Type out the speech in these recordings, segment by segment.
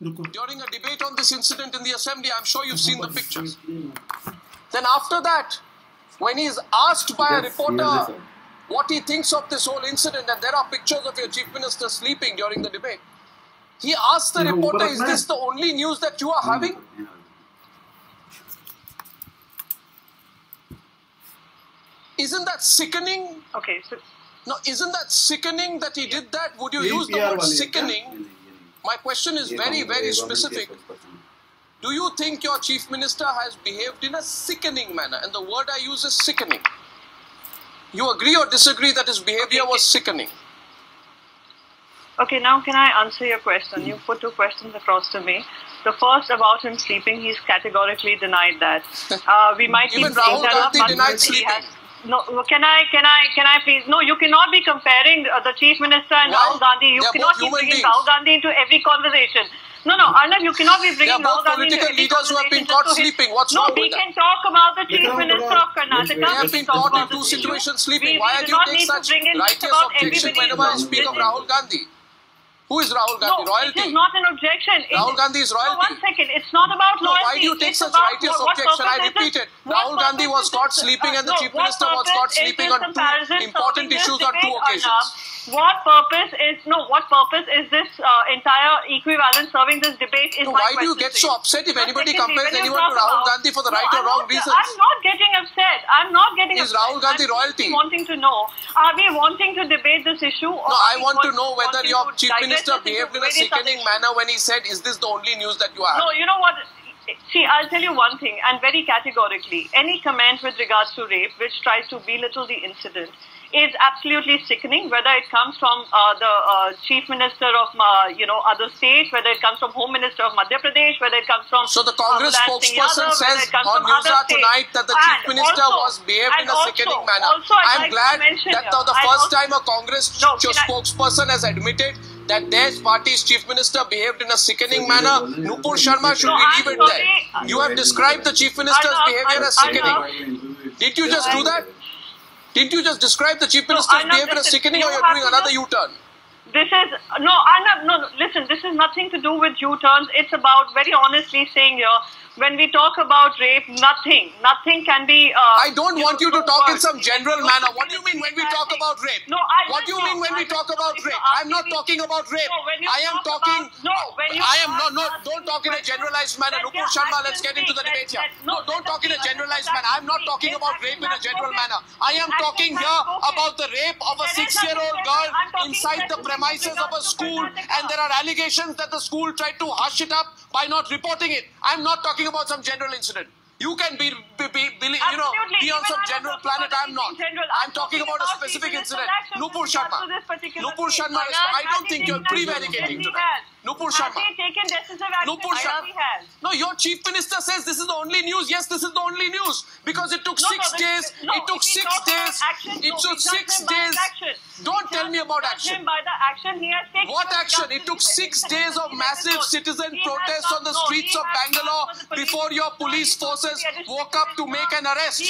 during a debate on this incident in the assembly. I'm sure you've seen the pictures. Then after that, when he's asked by a reporter what he thinks of this whole incident, and there are pictures of your chief minister sleeping during the debate, he asked the reporter, is this the only news that you are having? Isn't that sickening? Okay, so no, isn't that sickening that he did that? Would you use the word sickening? My question is very, very specific. Do you think your chief minister has behaved in a sickening manner? And the word I use is sickening. You agree or disagree that his behavior was sickening? Okay, now can I answer your question? You put two questions across to me. The first about him sleeping, he's categorically denied that. We might keep even Rahul Gandhi denied sleeping. No, can I please? No, you cannot be comparing the chief minister and Rahul Gandhi. You cannot be bringing Rahul Gandhi into every conversation. No, Arnab, you cannot be bringing Rahul Gandhi into every political leaders who have been caught sleeping. What's wrong with that? No, we can talk about the chief minister of Karnataka. They have been caught in two situations sleeping. Why do you take such righteous objection whenever I speak of Rahul Gandhi? Who is Rahul Gandhi? No, royalty? It is not an objection. Rahul Gandhi is royalty. No, 1 second. It's not about loyalty. Why do you take such righteous objection? I repeat it. Rahul Gandhi was caught sleeping and the chief minister was caught sleeping on two important issues on two occasions. What purpose is this entire equivalent serving this debate? Is why do you get so upset if anybody compares anyone to Rahul Gandhi for the right or wrong reasons? I'm not getting upset. I'm not getting upset. Is Rahul Gandhi royalty? Wanting to know, are we wanting to debate this issue? Or no, I want to know whether your chief minister behaved in a sickening manner when he said, is this the only news that you have? No, you know what? See, I'll tell you one thing, and very categorically, any comment with regards to rape which tries to belittle the incident is absolutely sickening, whether it comes from the chief minister of other states, whether it comes from home minister of Madhya Pradesh, whether it comes from so the Congress spokesperson says on Newsa tonight that the chief minister was behaved in a sickening manner. I'm glad that the first time a Congress spokesperson has admitted that their party's chief minister behaved in a sickening manner. Nupur Sharma, should we leave it there? You have described the chief minister's behavior as sickening. Did you just do that? Didn't you just describe the chief minister's behavior as sickening, or you're doing another U-turn? This is, listen, this is nothing to do with U-turns. It's about, very honestly saying here, when we talk about rape, nothing can be... I don't want you to talk in some general manner. What do you mean when we talk about rape? No, what do you mean when we talk about rape? I'm not talking about rape. I am talking... don't talk in a generalized manner. Nupur Sharma, let's get into the debate here. No, don't talk in a generalized manner. I'm not talking about rape in a general manner. I am talking here about the rape of a 6-year-old girl inside the premises of a school, and there are allegations that the school tried to hush it up by not reporting it. I'm not talking about some general incident. You can be on some general planet. I'm not. I'm talking about a specific incident. Nupur Sharma. Nupur Sharma, I don't think you're prevaricating tonight. Nupur Sharma. Nupur Sharma. No, your chief minister says this is the only news. Yes, this is the only news. Because it took 6 days. It took 6 days. It took 6 days. Don't tell me about action. What action? It took 6 days of massive citizen protests on the streets of Bangalore before your police forces woke up to make an arrest.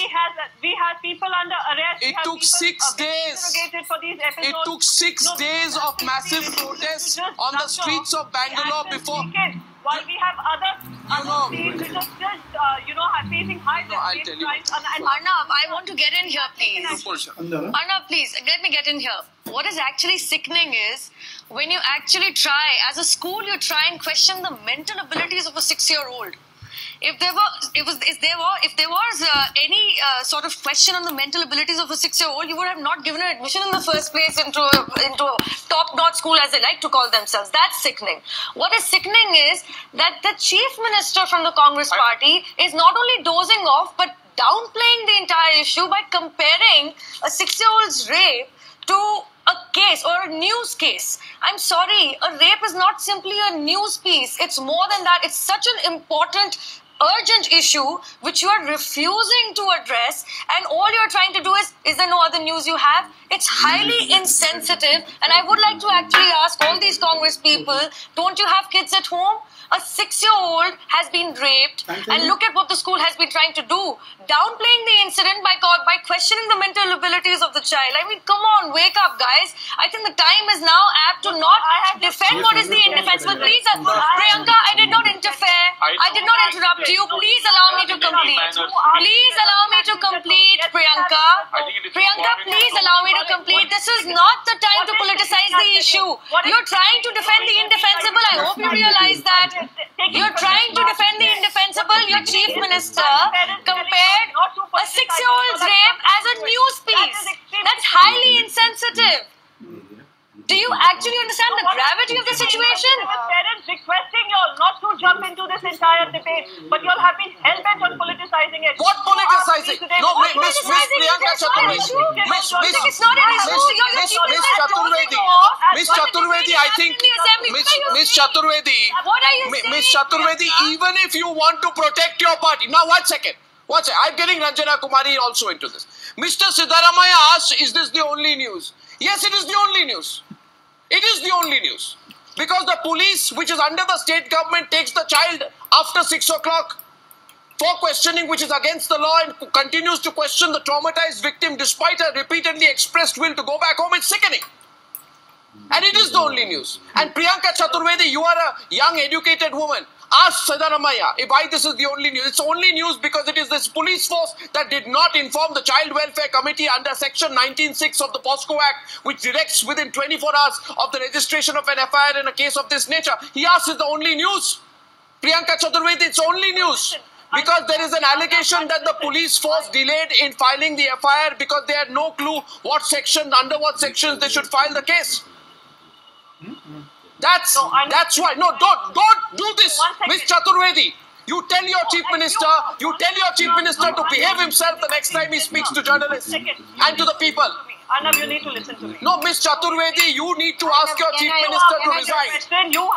We had people under arrest. It took 6 days. It took 6 days of massive protests on the streets of Bangalore before. While we have other states which are still, facing high rape crimes. Arnab, I want to get in here, please. Arnab, please, let me get in here. What is actually sickening is when you actually try, as a school, you try and question the mental abilities of a 6-year-old. If there was any sort of question on the mental abilities of a 6-year-old, you would have not given her admission in the first place into a top-notch school, as they like to call themselves. That's sickening. What is sickening is that the chief minister from the Congress party is not only dozing off, but downplaying the entire issue by comparing a 6-year-old's rape to a case or a news case. I'm sorry, a rape is not simply a news piece. It's more than that. It's such an important urgent issue which you are refusing to address, and all you're trying to do is there no other news you have? It's highly insensitive, and I would like to actually ask all these Congress people, don't you have kids at home? A 6-year-old has been raped, and look at what the school has been trying to do, downplaying the incident by questioning the mental abilities of the child. I mean, come on, wake up, guys. I think the time is now apt to not defend what is the indefensible. Please, Priyanka, I did not interfere. I did not interrupt you. Please allow me to complete. Please allow me to complete, Priyanka. Priyanka, please allow me to complete. This is not the time to politicize the issue. You're trying to defend the indefensible. I hope you realize that. You're trying to defend the indefensible. Your chief minister compared a 6-year-old's rape as a news piece. That's highly insensitive. Do you actually understand the gravity of the situation? Parents requesting you all not to jump into this entire debate, but you all have been hell-bent on politicizing it. What politicizing? No, Miss Priyanka Chaturvedi. Miss Chaturvedi, I think, Miss Chaturvedi, even if you want to protect your party. Now, one second. I'm getting Ranjana Kumari also into this. Mr. Siddaramaiah asked, is this the only news? Yes, it is the only news. It is the only news. Because the police, which is under the state government, takes the child after 6 o'clock for questioning, which is against the law, and continues to question the traumatized victim despite her repeatedly expressed will to go back home. It's sickening. And it is the only news. And Priyanka Chaturvedi, you are a young, educated woman. Ask Siddaramaiah why this is the only news. It's only news because it is this police force that did not inform the Child Welfare Committee under Section 19(6) of the POSCO Act, which directs within 24 hours of the registration of an FIR in a case of this nature. He asks, is the only news? Priyanka Chaturvedi, it's only news. Because there is an allegation that the police force delayed in filing the FIR because they had no clue under what sections they should file the case. That's why. No, don't do this, Miss Chaturvedi. You tell your chief minister to behave himself the next time he speaks to journalists and to the people. Arnab, you need to listen to me. No, Miss Chaturvedi, you need to ask your chief minister to resign. You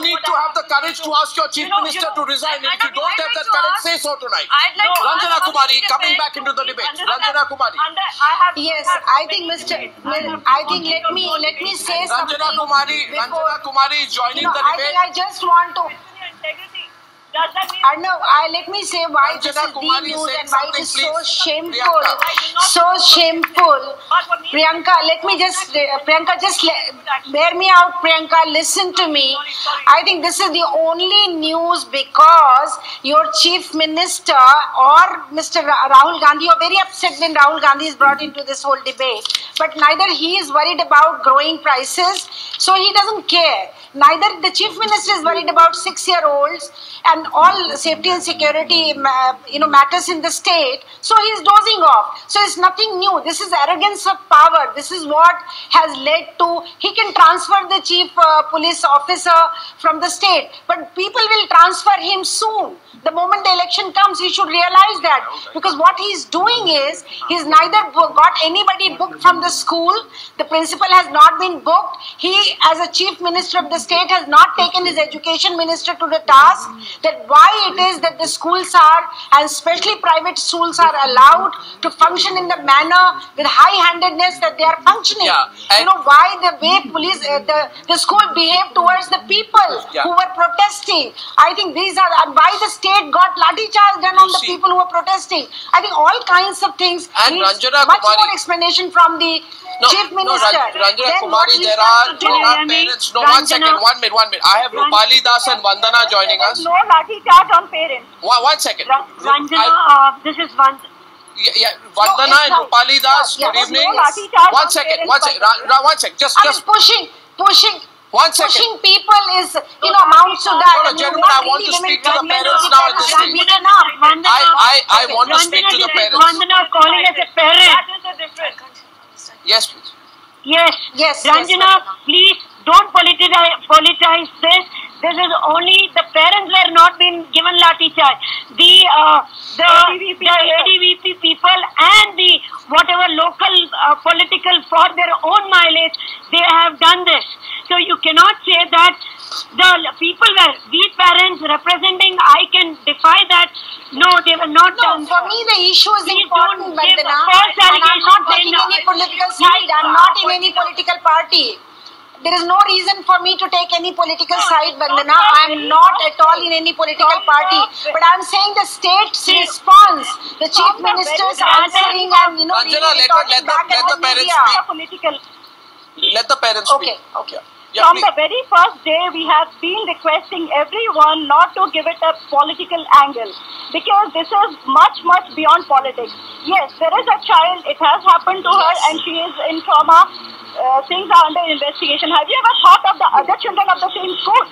need to have the courage to ask your chief minister to resign. And if you don't have that courage, say so tonight. Ranjana Kumari, coming back into the debate. Ranjana Kumari. Yes, I think let me say something. Ranjana Kumari is joining the debate. I just want to. Let me say why this is the news and why it is so shameful. So shameful. Priyanka, bear me out, Priyanka, listen to me. I think this is the only news because your chief minister or Mr. Rahul Gandhi are very upset when Rahul Gandhi is brought into this whole debate. But neither he is worried about growing prices, so he doesn't care. Neither the chief minister is worried about 6-year-olds and all safety and security matters in the state, so he is dozing off. So it's nothing new. This is arrogance of power. This is what has led to, he can transfer the chief police officer from the state, but people will transfer him soon. The moment the election comes, he should realize that, because what he's doing is, he's neither got anybody booked from the school, the principal has not been booked, he as a chief minister of the state has not taken his education minister to the task, that why it is that the schools are, and especially private schools are allowed to function in the manner with high-handedness that they are functioning. Why the way police, the school behaved towards the people who were protesting. I think these are, and why the state got lathi charge done on the people who were protesting. I think all kinds of things and much more explanation from the chief minister. Ranjana Kumari, there are parents. No, 1 second, 1 minute. I have Rupali Das and Vandana joining us. No lathi charge on parents. 1 second. Ranjana, this is Vandana. Vandana and Rupali Das, good evening. 1 second. Just pushing. 1 second. Pushing people is, amounts to that. No, gentlemen, I want to speak to the parents now at this stage. I want to speak to the parents. Vandana calling us a parent. That is the difference. Yes, please. Yes. Ranjana, please don't politicize this. This is only the parents were not being given lathi charge. The ADVP people and the whatever local political for their own mileage, they have done this. So you cannot say that the people were, we parents representing, I can defy that. No, they were not done. For me, the issue is Please important, don't give Vandana, false and I'm not taking allegations. any political side. I'm not in any political party. There is no reason for me to take any political side, Vandana. I'm not at all in any political party. But I'm saying the state's response, the chief minister's answering and, you know, Anjana, talking back at the media. Political. Let the parents speak. Okay. Yeah, From the very first day, we have been requesting everyone not to give it a political angle, because this is much, much beyond politics. Yes, there is a child, it has happened to her and she is in trauma. Things are under investigation. Have you ever thought of the other children of the same school?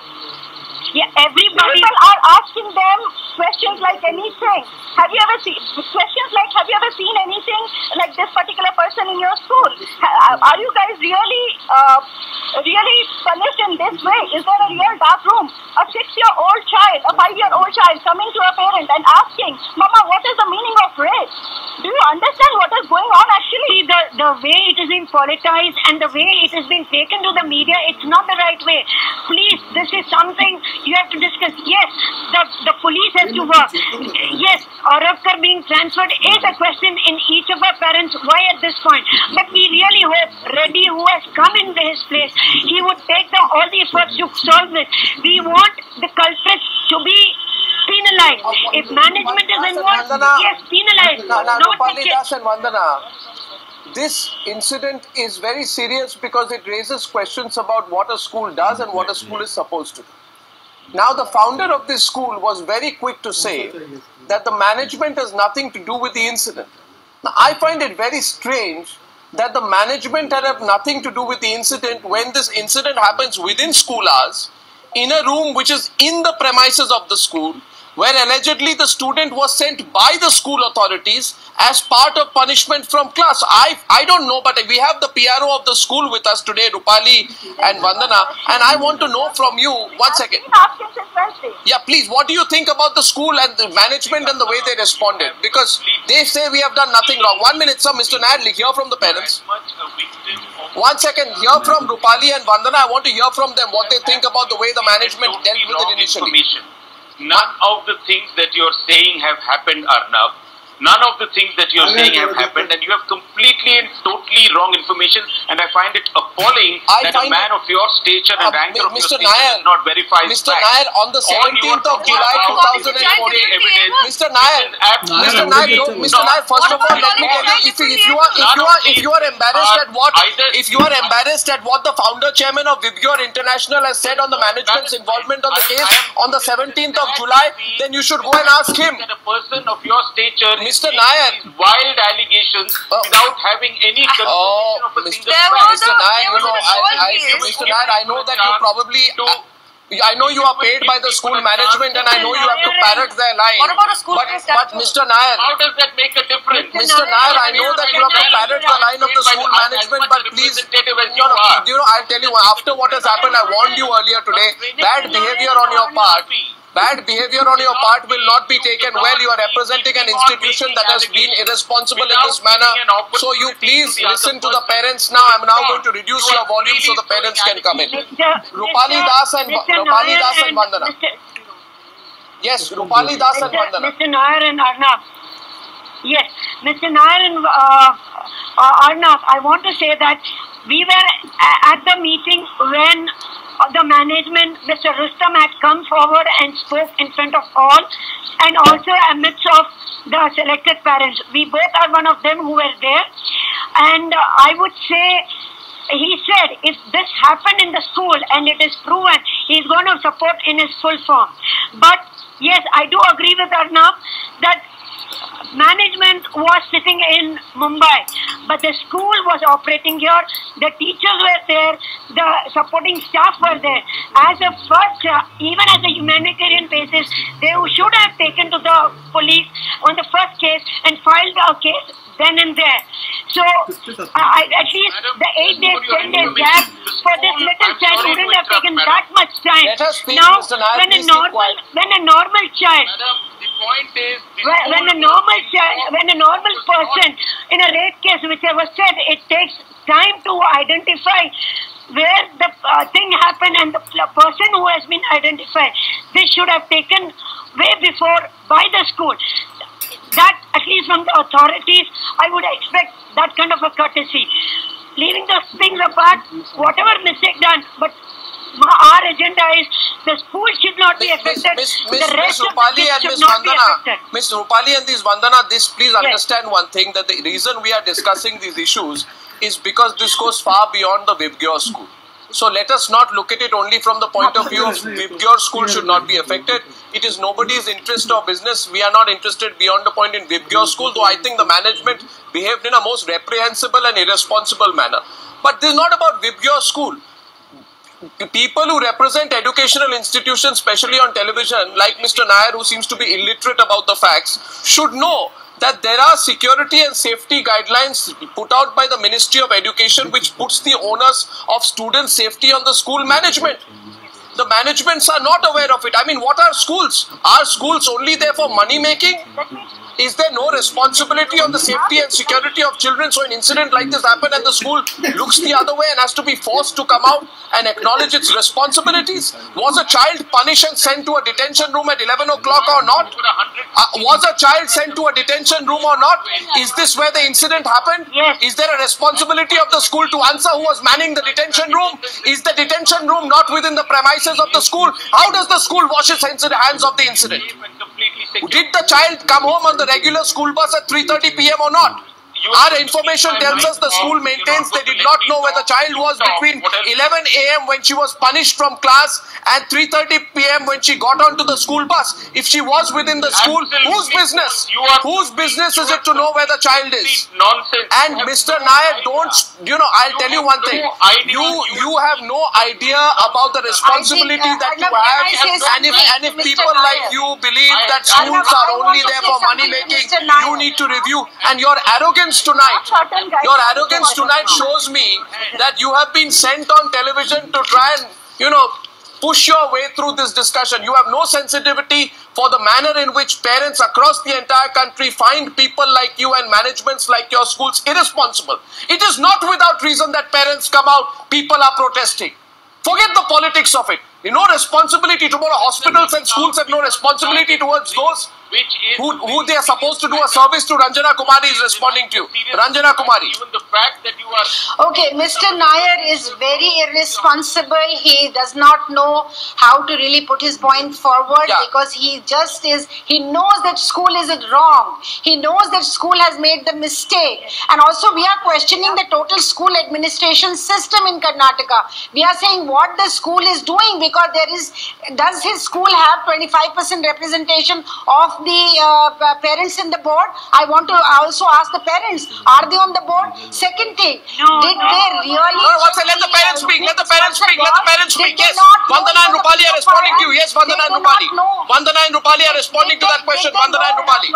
Yeah, everybody. People are asking them questions like anything. Have you ever seen questions like, have you ever seen anything like this particular person in your school? Are you guys really punished in this way? Is there a real dark room? A 6-year-old child, a 5-year-old child coming to a parent and asking, Mama, what is the meaning of rape? Do you understand what is going on actually? The way it is being politicized and the way it is being taken to the media, it's not the right way. Please, this is something you have to discuss. Yes, the police has to work. Yes, Aurabkar being transferred is a question in each of our parents. Why at this point? But we really hope Reddy, who has come in his place, he would take all the efforts to solve this. We want the culprits to be penalized. If management is involved, yes, penalized. Rupali Das and Vandana, this incident is very serious because it raises questions about what a school does and what a school is supposed to do. Now, the founder of this school was very quick to say that the management has nothing to do with the incident. Now, I find it very strange that the management have nothing to do with the incident when this incident happens within school hours, in a room which is in the premises of the school, where allegedly the student was sent by the school authorities as part of punishment from class. I don't know, but we have the PRO of the school with us today, Rupali and Vandana, and I want to know from you, one second. Yeah, please, what do you think about the school and the management and the way they responded? Because they say we have done nothing wrong. 1 minute, sir, Mr. Nadli, hear from the parents. 1 second, hear from Rupali and Vandana. I want to hear from them what they think about the way the management dealt with it initially. None of the things that you are saying have happened, Arnab. None of the things that you are saying have happened, and you have completely and totally wrong information, and I find it appalling that a man of your stature and rank of your stature does not verify Mr. Nair, on the 17th of July 2014, Mr. Nair, first of all, let me tell you, if you are embarrassed at what the founder chairman of Vibgyor International has said on the management's involvement on the case on the 17th of July, then you should go and ask him. That a person of your stature Mr. Nair, wild allegations without having any confirmation of a single Mr. Nair, Mr. Nair, I know that you probably, I know you are paid by the school management and I know you have to parrot their line. What about a school but Mr. Nair, how does that make a difference? Mr. Nair, I know that you have to parrot the line of the school management, but please, I'll tell you, after what has happened, I warned you earlier today, bad behavior on your part. Bad behavior on your part will not be taken well. You are representing an institution that has been irresponsible in this manner. So you please listen to the parents now. I am now going to reduce your volume so the parents can come in. Rupali Das and Vandana. Yes, Rupali Das and Vandana. Mr. Nair and Arnab. Yes, Mr. Nair and Arnab, I want to say that we were at the meeting when the management, Mr. Rustam, had come forward and spoke in front of all, and also amidst of the selected parents. We both are one of them who were there, and I would say, he said if this happened in the school and it is proven, he is going to support in his full form. But yes, I do agree with Arnab that management was sitting in Mumbai, but the school was operating here, the teachers were there, the supporting staff were there. As a first, even as a humanitarian basis, they should have taken to the police on the first case and filed a case then and there. So, at least the 8 days, 10 days gap for this little child wouldn't have taken that much time. Now, when a normal child, when a normal person in a rape case, which I was said, it takes time to identify where the thing happened and the person who has been identified, this should have taken way before by the school. That, at least from the authorities, I would expect that kind of a courtesy. Leaving those things apart, whatever mistake done, but our agenda is the school should not be affected. Miss Roopali and Miss Vandana, Miss Roopali and Miss Vandana, please understand one thing, that the reason we are discussing these issues is because this goes far beyond the Vibgyor school. So let us not look at it only from the point of view of Vibgyor school should not be affected. It is nobody's interest or business. We are not interested beyond the point in Vibgyor school, though I think the management behaved in a most reprehensible and irresponsible manner. But this is not about Vibgyor school. People who represent educational institutions, especially on television, like Mr. Nair, who seems to be illiterate about the facts, should know that there are security and safety guidelines put out by the Ministry of Education which puts the onus of student safety on the school management. The managements are not aware of it. I mean, what are schools? Are schools only there for money making? Is there no responsibility on the safety and security of children? So an incident like this happens and the school looks the other way and has to be forced to come out and acknowledge its responsibilities. Was a child punished and sent to a detention room at 11 o'clock or not? Was a child sent to a detention room or not? Is this where the incident happened? Yes. Is there a responsibility of the school to answer who was manning the detention room? Is the detention room not within the premises of the school? How does the school wash its hands of the incident? Did the child come home on the regular school bus at 3:30 p.m. or not? Our information tells us the school maintains they did not know where the child was between 11 a.m. when she was punished from class and 3:30 p.m. when she got onto the school bus. If she was within the school, whose business? Whose business is it to know where the child is? And Mr. Nair, I'll tell you one thing. You have no idea about the responsibility that you have. And if people like you believe that schools are only there for money making, you need to review. And your arrogance tonight shows me that you have been sent on television to try and, push your way through this discussion. You have no sensitivity for the manner in which parents across the entire country find people like you and managements like your schools irresponsible. It is not without reason that parents come out, people are protesting. Forget the politics of it. No responsibility. Tomorrow hospitals and schools have no responsibility towards those who they are supposed to do a service to. Ranjana Kumari is responding to you. Ranjana Kumari. Even the fact that you are... Okay, Mr. Nair is very irresponsible. He does not know how to really put his point forward because he knows that school is wrong. He knows that school has made the mistake. And also we are questioning the total school administration system in Karnataka. We are saying what the school is doing because does his school have 25% representation of the parents in the board? I want to also ask the parents, are they on the board? Second thing, did they really... Let the parents speak. Let the parents speak. Let the parents speak. Yes, Vandana and Roopali are responding to you. Yes, Vandana and Roopali. Vandana and Roopali are responding to that question. Vandana and Roopali.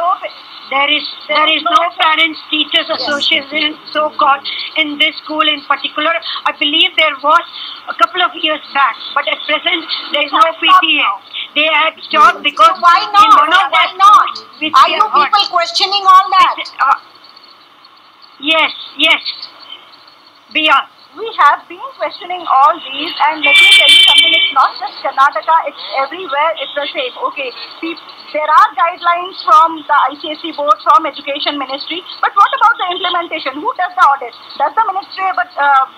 There is no parents teachers association so-called in this school in particular. I believe there was a couple of years back, but at present there is no PTA. They had stopped because why not? Why not? Are you people questioning all that? Yes, we are. We have been questioning all these, and let me tell you something, it's not just Karnataka, it's everywhere, it's the same. Okay, there are guidelines from the ICSE board, from Education Ministry, but what about the implementation? Who does the audit? Does the ministry ever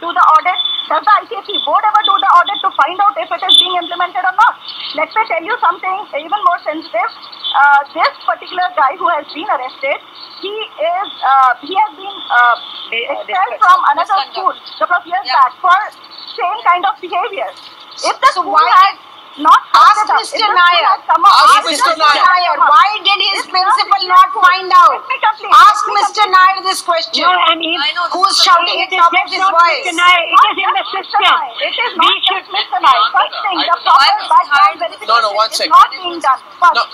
do the audit? Does the ICSE board ever do the audit to find out if it is being implemented or not? Let me tell you something even more sensitive. This particular guy who has been arrested, he has been expelled from another school a couple of years back for same kind of behavior. If the school had not ask Mr. Nair. Ask Mr. Nair. Why did his principal not find out? Ask Mr. Nair this question. Who's shouting at the top of his voice? It is in the system. It is not just Mr. Nair. First thing, the proper background verification is not being done.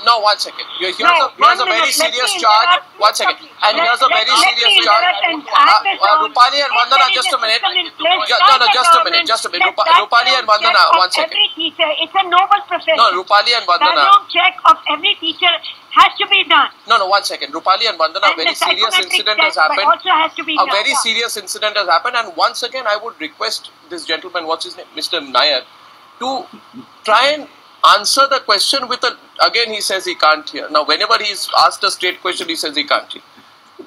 No, 1 second. Here's a very serious charge. 1 second. And here's a very serious charge. Roopali and Vandana, just a minute. Just a minute. Roopali and Vandana, 1 second. Every teacher, it's a noble profession. No, Roopali and Vandana. Background check of every teacher has to be done. No, 1 second. Rupali and Vandana, a very serious incident has happened. Also has to be done. A very serious incident has happened, and once again, I would request this gentleman, what's his name, Mr. Nair, to try and answer the question with a. Again, he says he can't hear. Now, whenever he's asked a straight question, he says he can't hear.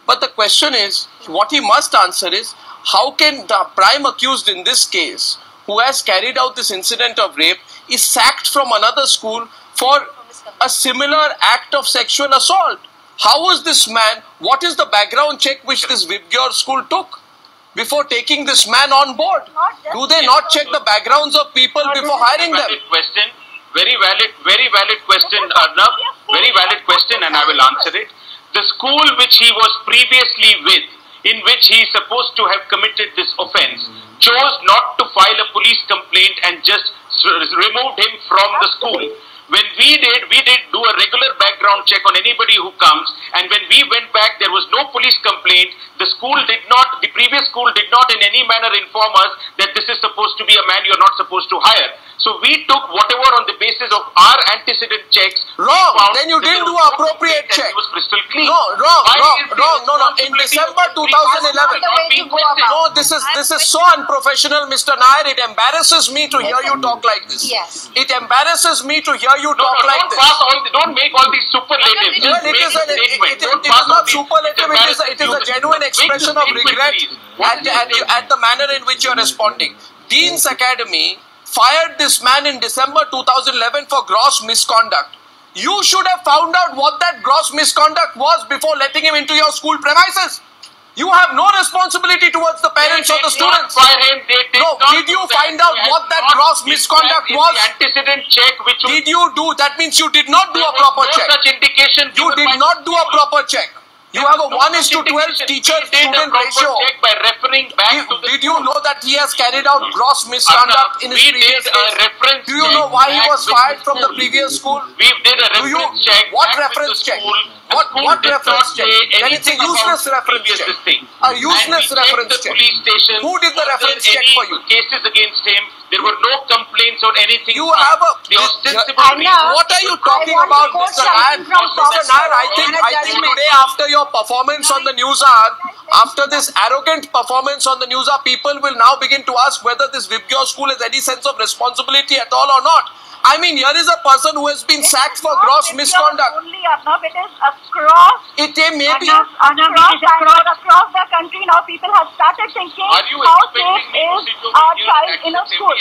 But the question is, what he must answer is, how can the prime accused in this case, who has carried out this incident of rape, is sacked from another school for a similar act of sexual assault? How was this man, what is the background check which this Vibgyor school took before taking this man on board? Do they not check the backgrounds of people before hiring them? Very valid question, Arnab. Very valid question, and I will answer it. The school which he was previously with, in which he is supposed to have committed this offence, chose not to file a police complaint and just removed him from the school. When we did do a regular background check on anybody who comes, and when we went back, there was no police complaint. The previous school did not in any manner inform us that this is supposed to be a man you are not supposed to hire. So we took whatever on the basis of our antecedent checks. Wrong. Then you didn't do an appropriate check. It was crystal clean. No, wrong. No. In December 2011. No, this is so unprofessional, Mr. Nair. It embarrasses me to hear you talk like this. Yes. It embarrasses me to hear you talk like this. Don't make all these superlatives. Well, it is not superlative. It is a genuine expression of regret at the manner in which you are responding. Dean's Academy fired this man in December 2011 for gross misconduct. You should have found out what that gross misconduct was before letting him into your school premises. You have no responsibility towards the parents or the students. Did you find out what that gross misconduct was? Antecedent check did you do? That means you did not do a proper check. Such indication. You did not do a proper check. You have a 1:12 teacher-student ratio. By referring back did you know that he has carried out gross misconduct in his previous case? Do you know why he was fired from the previous school? We did a reference check. What reference check? What reference check? Then it's a useless reference check. A useless reference check. Who did the reference check for you? Cases against him. There were no complaints or anything. You have a. What are you talking about, Mr. Nair? Mr. Nair, I think today after your performance on the News Hour, after this arrogant performance on the News Hour, people will now begin to ask whether this Vibgyor school has any sense of responsibility at all or not. I mean, here is a person who has been sacked for gross misconduct. Only, Arnab, it is across. It may be. Arnab, it is across the country now. People have started thinking, how safe is our child in a school?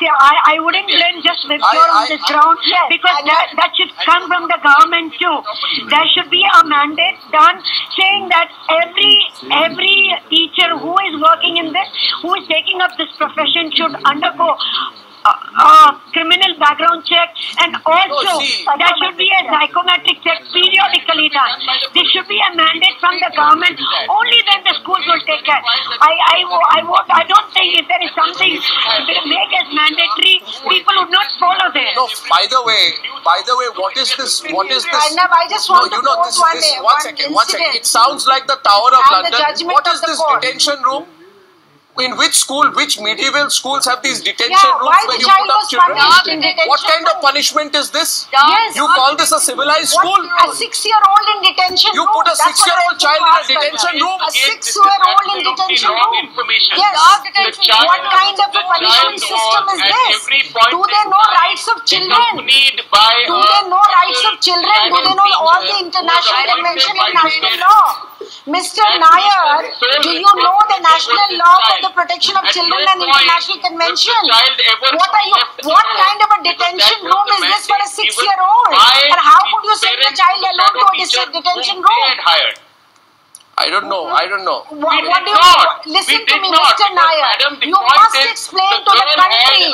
See, I wouldn't blame just Vibgyor on this ground, because that should come from the government too. There should be a mandate done saying that every teacher who is working in this, who is taking up this profession, should undergo criminal background check, and also there should be a psychometric check periodically done. There should be a mandate from the government. Only then the schools will take care. I don't think if there is something make as mandatory, people would not follow this. No, by the way, what is this? What is this? I just want to quote one second. It sounds like the Tower of London. What is this detention room? In which school, which medieval schools have these detention rooms where you put up children? What kind of punishment is this? Yes. You call this a civilized school? A 6-year-old in detention room. You put a 6-year-old child in a detention room? A 6-year-old in detention room? Yes. What kind of a punishment system is this? Do they know rights of children? Do they know rights of children? Do they know all the international convention and national law? Mr. Nair, do you know the national law for the protection of children and international convention? What kind of a detention room is this for a 6-year-old? And how could you send a child alone to a detention room? I don't know. Listen to me, Mr. Nair. You must explain to the country.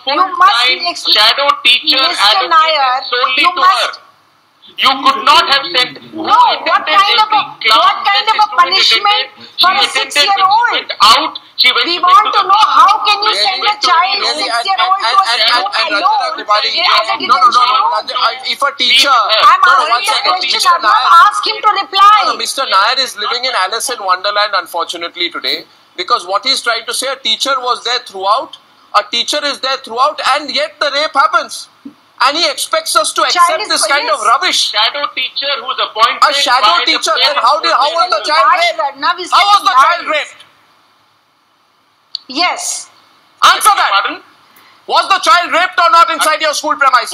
You must shadow teacher Mr. Nair, you must. You could not have sent. What kind of a punishment for a 6-year-old? We want to know how can you send a child, 6-year-old, to a school alone as a detention room? If a teacher, I'm asking a question. I'm not asking him to reply. Mr. Nair is living in Alice in Wonderland, unfortunately, today, because what he's trying to say, a teacher was there throughout, a teacher is there throughout, and yet the rape happens. And he expects us to accept this kind of rubbish. Shadow teacher who's appointed. A shadow teacher. Then how was the child raped? How was the child raped? Yes. Answer that. Pardon? Was the child raped or not inside your school premises?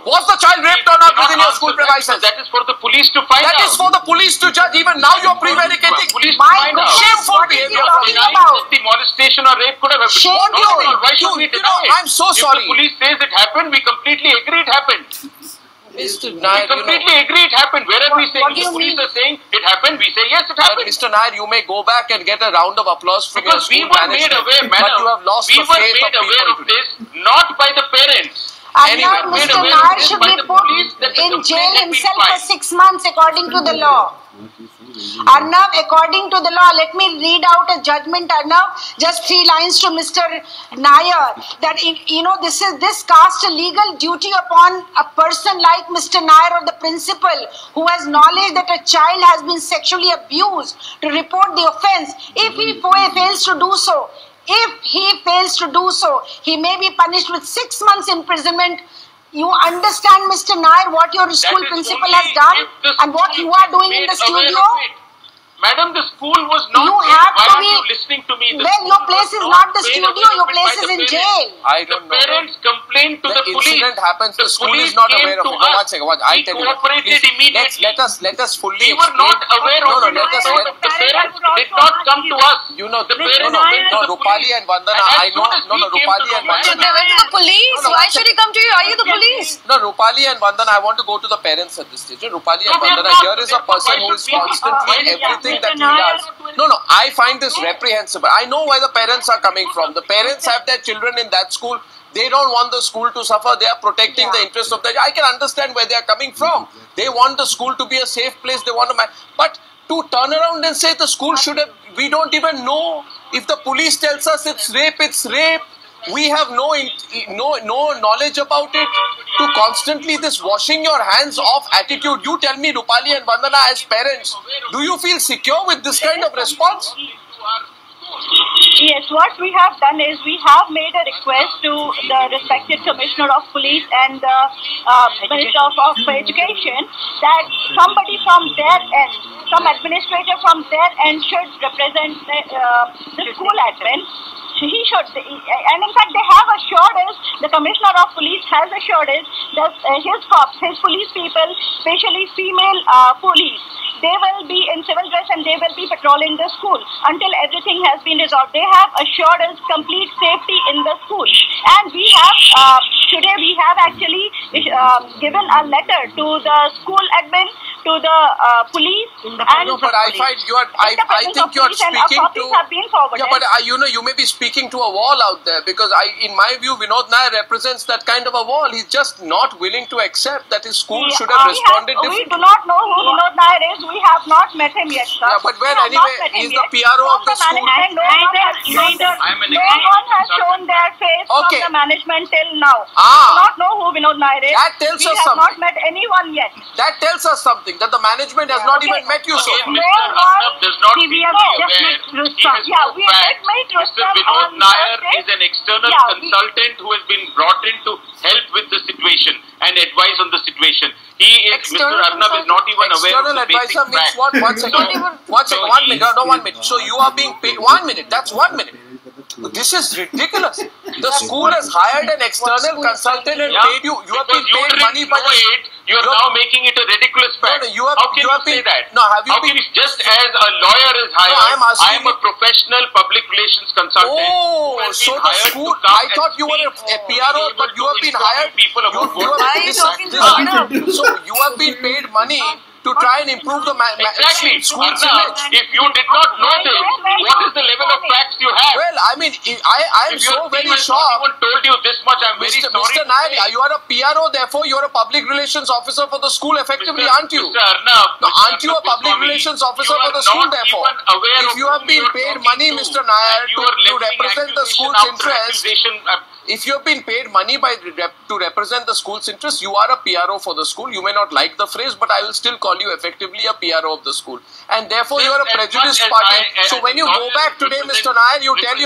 Was the child raped or not within your school premises? That is for the police to find out. That is for the police to judge. Even now you are prevaricating. Police to find out. Shameful behavior. The molestation or rape could have happened. Why should we deny it? I'm so sorry. If the police says it happened, we completely agree it happened. Mr. Nair, we completely agree it happened. Wherever we say the police are saying it happened, we say yes, it happened. Mr. Nair, you may go back and get a round of applause from your school management. Because we were made aware, but you have lost the faith of people. We were made aware of this, not by the parents. And now Mr. Nair should be put in jail himself for 6 months according to the law. Arnav, according to the law, let me read out a judgment, Arnav, just 3 lines to Mr. Nair, that this casts a legal duty upon a person like Mr. Nair or the principal who has knowledge that a child has been sexually abused to report the offence. If he fails to do so, he may be punished with 6 months imprisonment. You understand, Mr. Nair, what your school principal has done and what you are doing in the studio? Madam, the school was not. You have why to are be. you listening to me? Well, your place is not the studio. Your place is in jail. I don't know. The parents complained to the police. The incident happens. The school is not aware of it. One second. I tell you. Let us fully. We were not aware of it. The parents did not come to us. You know the parents. No, Rupali and Vandana. I know. No, Rupali and Vandana. They went to the police. Why should he come to you? Are you the police? No, Rupali and Vandana. I want to go to the parents at this stage. Rupali and Vandana. Here is a person who is constantly everything that he does. No, I find this reprehensible. I know where the parents are coming from. The parents have their children in that school. They don't want the school to suffer. They are protecting the interest of the. I can understand where they are coming from. They want the school to be a safe place. They want to. But to turn around and say the school should have. We don't even know. If the police tells us it's rape, it's rape. We have no knowledge about it. To constantly this washing your hands off attitude. You tell me, Rupali and Vandana, as parents, do you feel secure with this kind of response? Yes, what we have done is we have made a request to the respected Commissioner of Police and the Minister of Education that somebody from their end, some administrator from their end should represent the school admin. He should, and in fact they have assured us, the Commissioner of Police has assured us that his cops, his police people, especially female police, they will be in civil dress and they will be patrolling the school until everything has been resolved. They have assured us complete safety in the school. And we have, today we have actually given a letter to the school admin, to the police. But I find you are, I think you are speaking to, yeah, but you may be speaking to a wall out there, because in my view, Vinod Nair represents that kind of a wall. He's just not willing to accept that his school should have responded differently. We do not know who Vinod Nair is. We have not met him yet, sir. Yeah, but well, anyway, he's the PRO of the school. No one has shown their face from the management till now. We do not know who Vinod Nair is. That tells us something. We have not met anyone yet. That tells us something, that the management has not even met you, so. Mr. Arnab does not seem to be aware. Mr. Vinod Nair is an external consultant who has been brought in to help with the situation and advise on the situation. Mr. Arnab is not even aware of the basic facts. Means what? 1 second. 1 second. 1 minute. No, 1 minute. So you are being paid. 1 minute. That's 1 minute. This is ridiculous. The school has hired an external consultant and paid you. You have been paid money by the. You are now making it a ridiculous fact. No, how can you say that? No, have you how can you, just as a lawyer is hired, I am a professional public relations consultant. Oh, so the school, I thought you were a PRO, but you have been hired. So you have been paid money to try and improve the school's image. If you did not know this, what is the level of facts you have? Well, I mean, I am so very shocked. If anyone told you this much, I am very sorry. Mr. Nair, you are a PRO, therefore you are a public relations officer for the school, effectively, aren't you? Mr. Arnab, no, aren't you a public relations officer for the school, therefore? If you have been paid money, Mr. Nair, to represent the school's interests, if you have been paid money to represent the school's interests, you are a PRO for the school. You may not like the phrase, but I will still call you effectively a PRO of the school. And therefore, you are a prejudiced party. So when you go back today, Mr. Nair, you tell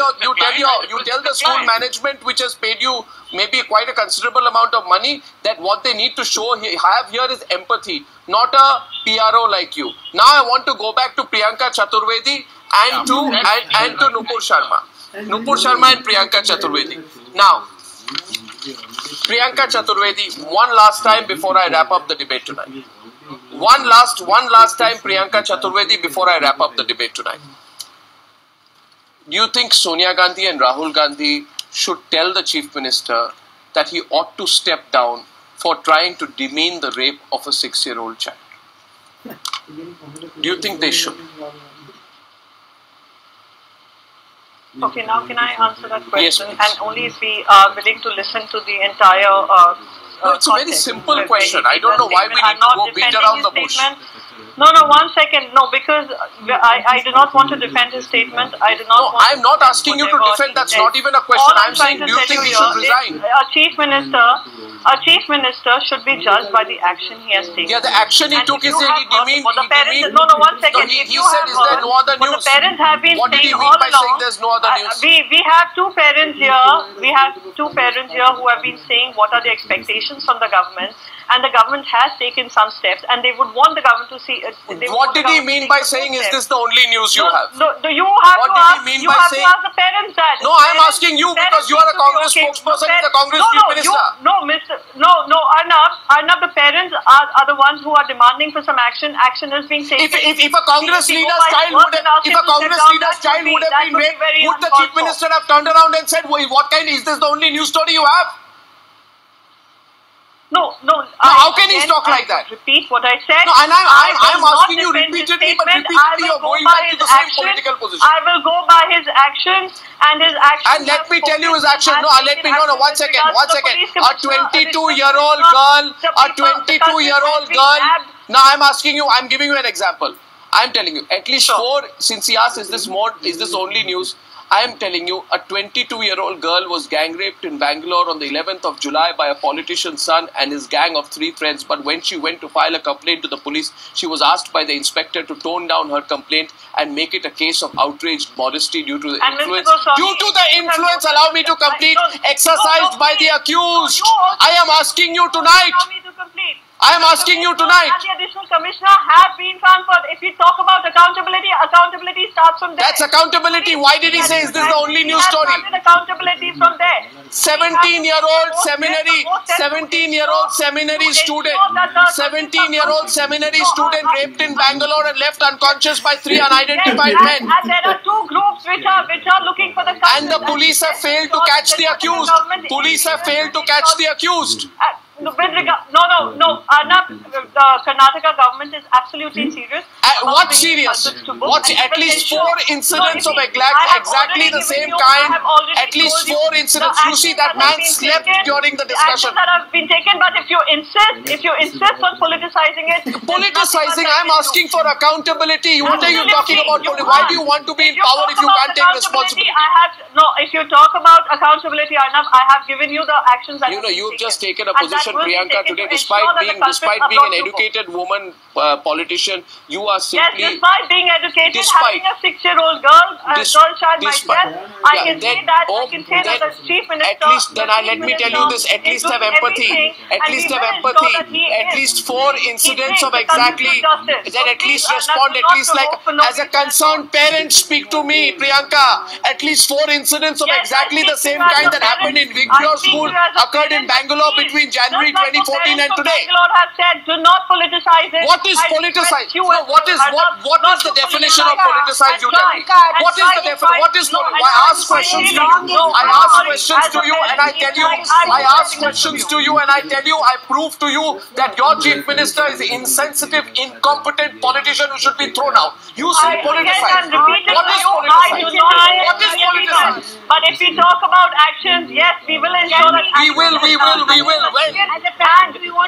the school management, which has paid you maybe quite a considerable amount of money, that what they need to have here is empathy, not a PRO like you. Now I want to go back to Priyanka Chaturvedi and to Nupur Sharma. Nupur Sharma and Priyanka Chaturvedi. Now, Priyanka Chaturvedi, one last time before I wrap up the debate tonight. One last time, Priyanka Chaturvedi, before I wrap up the debate tonight. Do you think Sonia Gandhi and Rahul Gandhi should tell the Chief Minister that he ought to step down for trying to demean the rape of a 6-year-old child? Do you think they should? Okay, now can I answer that question? Yes, and only if we are willing to listen to the entire no, it's a very simple question. I don't know why we need to go beat around the bush. No, 1 second. No, because I do not want to defend his statement. I do not. No, I'm not asking you to defend. That's not even a question. I'm saying, do you think he should resign? A chief minister should be judged by the action he has taken. Yeah, the action he took is he demeaned. No, 1 second. He said, is there no other news? The parents have been what did he saying mean all by along, saying there's no other news? We have two parents here. We have two parents here who have been saying what are the expectations from the government, and the government has taken some steps, and they would want the government to see. What did he mean by saying, is this the only news you have? No, you have what to did ask. He mean you by have saying, to ask the parents that. No, I'm asking you because you are a Congress spokesperson and the Congress Chief Minister. Arnab, the parents are the ones who are demanding for some action. Action is being taken. If a Congress leader's child would have been raped, would the Chief Minister have turned around and said, what kind, is this the only news story you have? No. How can he talk like that? Repeat what I said. No, and I'm asking you repeatedly, but repeatedly you're going back to the same political position. I will go by his actions, and his actions. And let me tell you his actions. No, let me. No, 1 second. A 22-year-old girl. Now I'm asking you. I'm giving you an example. I'm telling you. At least four. Since he asked, is this only news? I am telling you, a 22-year-old girl was gang raped in Bangalore on the 11th of July by a politician's son and his gang of 3 friends. But when she went to file a complaint to the police, she was asked by the inspector to tone down her complaint and make it a case of outraged modesty due to the influence. Allow me to complete, exercised by the accused. I am asking you tonight. I am asking you tonight. And the additional commissioner have been transferred. If we talk about accountability starts from there. That's accountability. Why did he say, is this the only news story? Accountability from there. 17-year-old seminary student raped in Bangalore and left unconscious by 3 unidentified men. And there are 2 groups which are looking for the. And the police have failed to catch the accused. No. Arnab, the Karnataka government is absolutely serious. What serious? At least 4 incidents of exactly the same kind. At least 4 incidents. You see, that man slept during the discussion. That have been taken, but if you insist on politicizing it. I'm asking for accountability. What are you talking about? Why do you want to be in power if you can't take responsibility? If you talk about accountability, Arnab, I have given you the actions that you've just taken a position, Priyanka, today, despite being an educated woman politician, you are simply... Yes, despite being educated, having a 6-year-old girl child myself, I can say that the Chief Minister... Let me tell you this, at least have empathy. At least 4 incidents of exactly... Then at least respond, at least like, as a concerned parent, speak to me, Priyanka. At least 4 incidents of exactly the same kind that happened in Vigyor School occurred in Bangalore between January 2014 and today. Bangalore have said, do not politicize it. What is politicize? What is the definition of politicize? You tell me. What is the definition? I ask questions to you and I tell you, I prove to you that your Chief Minister is an insensitive, incompetent politician who should be thrown out. You say politicize. What is politicize? But if we talk about actions, yes, we will ensure that we will.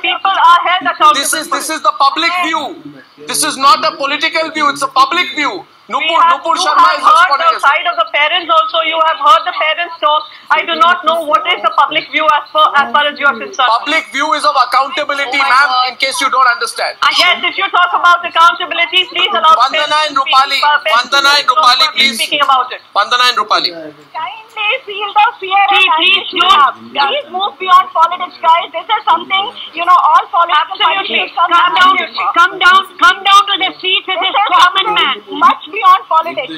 People are held accountable. This is the public view. This is not a political view. It's a public view. Nupur Sharma is responding. You have heard the side of the parents also. You have heard the parents talk. I do not know what is the public view as far as you are concerned. Public view is of accountability, ma'am, in case you don't understand. Yes, if you talk about accountability, please allow Vandana and Rupali. Vandana and Rupali, please. Speaking about it. Vandana and Rupali. Kindly feel the fear please move beyond politics, guys. This is something, all political parties come down to the streets as a common man. Much beyond politics.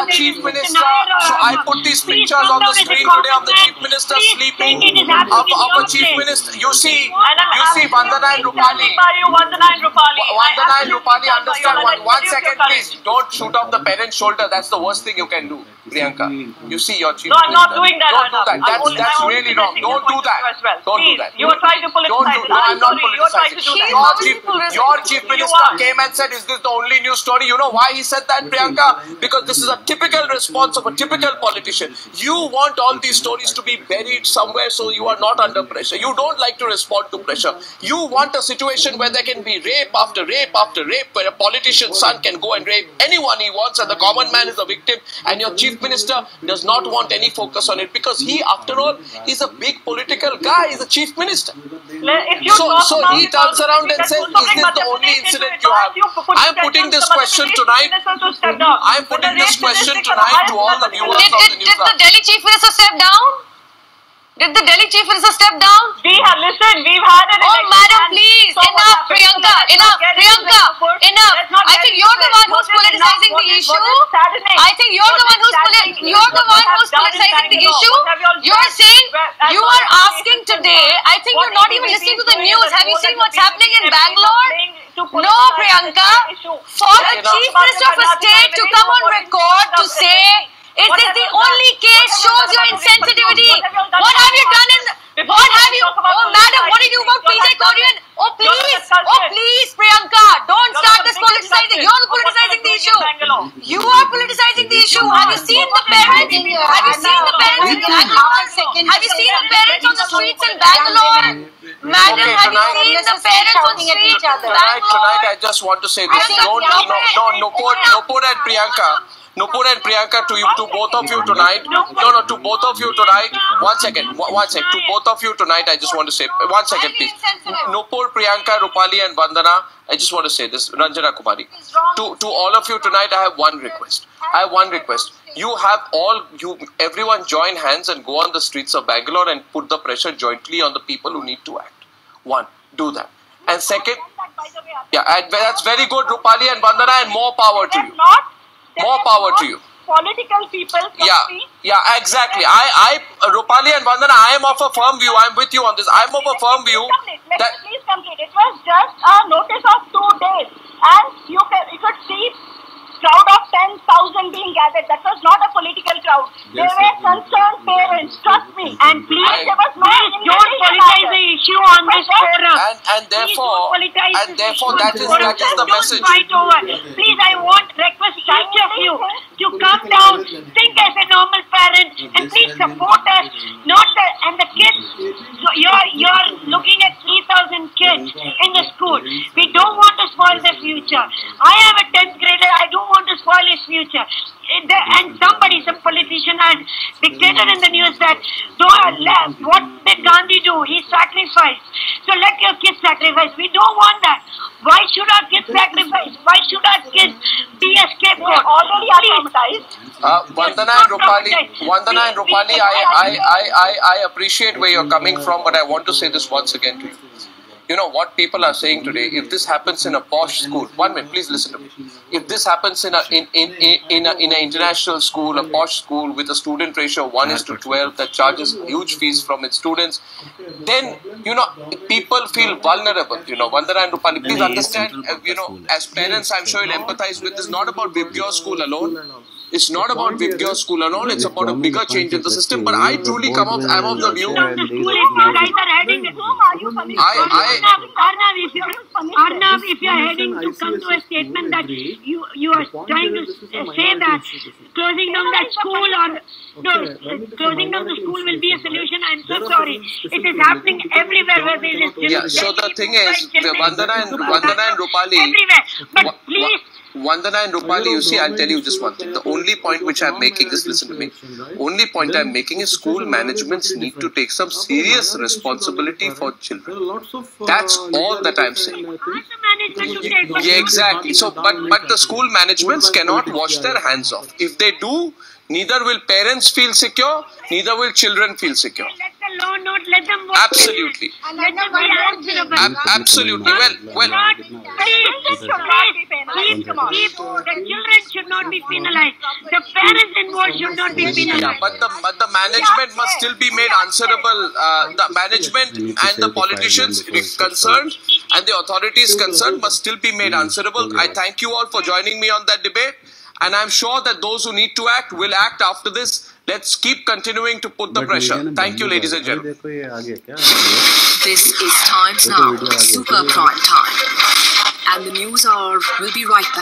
Chief Minister, so I put these pictures on the screen today of the Chief Minister sleeping, of a Chief Minister. You see Vandana and Rupali. Vandana and Rupali, understand one second please. Don't shoot off the parent's shoulder. That's the worst thing you can do, Priyanka. You see your Chief Minister. No, I'm not doing that. Don't do that. That's really wrong. Don't do that. Don't do that. You are trying to politicize it. No, I'm not politicizing. Your Chief Minister came and said, is this the only news story? You know why he said that, Priyanka? Because this is a typical response of a typical politician. You want all these stories to be buried somewhere so you are not under pressure. You don't like to respond to pressure. You want a situation where there can be rape after rape after rape, where a politician's son can go and rape anyone he wants and the common man is a victim, and your Chief Minister does not want any focus on it because he, after all, is a big political guy. He's a Chief Minister. So he turns around and says, is this the only incident you have? I'm putting this question tonight. I'm putting this question tonight to all the viewers of the news. Did the Delhi Chief Minister step down? Did the Delhi Chief Minister step down? We have listened. We've had an election. Oh, madam, please. Enough, Priyanka. Enough. I think you're the one who's politicizing the issue. I think you're the one who's politicizing the issue. You're saying you are asking today. I think you're not even listening to the news. Have you seen what's happening in Bangalore? No, Priyanka. For a Chief Minister of a state to come on record to say, is this the only case shows your insensitivity? What have you done oh madam, what did you do about PJ Korean? Oh please, Priyanka, don't start this politicizing. You're politicizing the issue. You are politicizing the issue. Have you seen the parents? Have you seen the parents in Bangalore? Have you seen the parents on the streets in Bangalore? Madam, have you seen the parents on the streets in Bangalore? Tonight I just want to say this. Nupur and Priyanka. Nupur and Priyanka, to both of you tonight. To both of you tonight. One second. To both of you tonight, I just want to say, 1 second, please. Nupur, Priyanka, Rupali, and Vandana, I just want to say this. Ranjana Kumari. To all of you tonight, I have one request. Everyone join hands and go on the streets of Bangalore and put the pressure jointly on the people who need to act. One, do that. And second, that's very good, Rupali and Vandana, and more power to you. More power to you. Political people. Exactly. Rupali and Vandana, I am of a firm view. I'm with you on this. I'm of a firm view. Please complete. It was just a notice of 2 days, and you could see crowd of 10,000 being gathered. That was not a political crowd. They were concerned parents. Trust me. And please, don't politicize the issue on this forum. And therefore, that is the message. Please, I request each of you to come down, think as a normal parent, and please support us. And the kids. So you're looking at 3,000 kids in the school. We don't want to spoil their future. I am a 10th grader. I don't want to spoil his future. And some politician and dictator in the news that what did Gandhi do? He sacrificed. So let your kids sacrifice. We don't want that. Why should our kids sacrifice? Why should our kids be a scapegoat? Already traumatized. Vandana and Rupali, I appreciate where you're coming from, but I want to say this once again to you. You know what people are saying today, if this happens in a posh school, 1 minute, please listen to me. If this happens in an international school, a posh school with a student ratio of 1:12 that charges huge fees from its students, then, people feel vulnerable. Vandana and Rupali, please understand, as parents, I'm sure you'll empathize with this, not about Vibgyor school alone. It's not about Vidya School and all. It's about a bigger change in the system. But I truly I'm of the view. Arnav, if you are heading to come to a statement that you are trying to say that closing down that school closing down the school will be a solution, I'm so sorry. It is happening everywhere where there is still. Yeah. So the thing is, Vandana and Rupali. Everywhere, but please. Vandana and Rupali, you see, I'll tell you just one thing. The only point which I'm making is, listen to me, only point I'm making is school managements need to take some serious responsibility for children. That's all that I'm saying. Yeah, exactly. So, but the school managements cannot wash their hands off. If they do, neither will parents feel secure, neither will children feel secure. Let the law not let them work. Absolutely. Let them be answerable. Absolutely. Well. The children should not be penalized. The parents involved should not be penalized. Yeah, but the management must still be made answerable. The management and the politicians concerned and the authorities concerned must still be made answerable. I thank you all for joining me on that debate. And I'm sure that those who need to act will act after this. Let's keep continuing to put the pressure. Thank you, ladies and gentlemen. This is Times Now, Super Prime Time. And the news hour will be right back.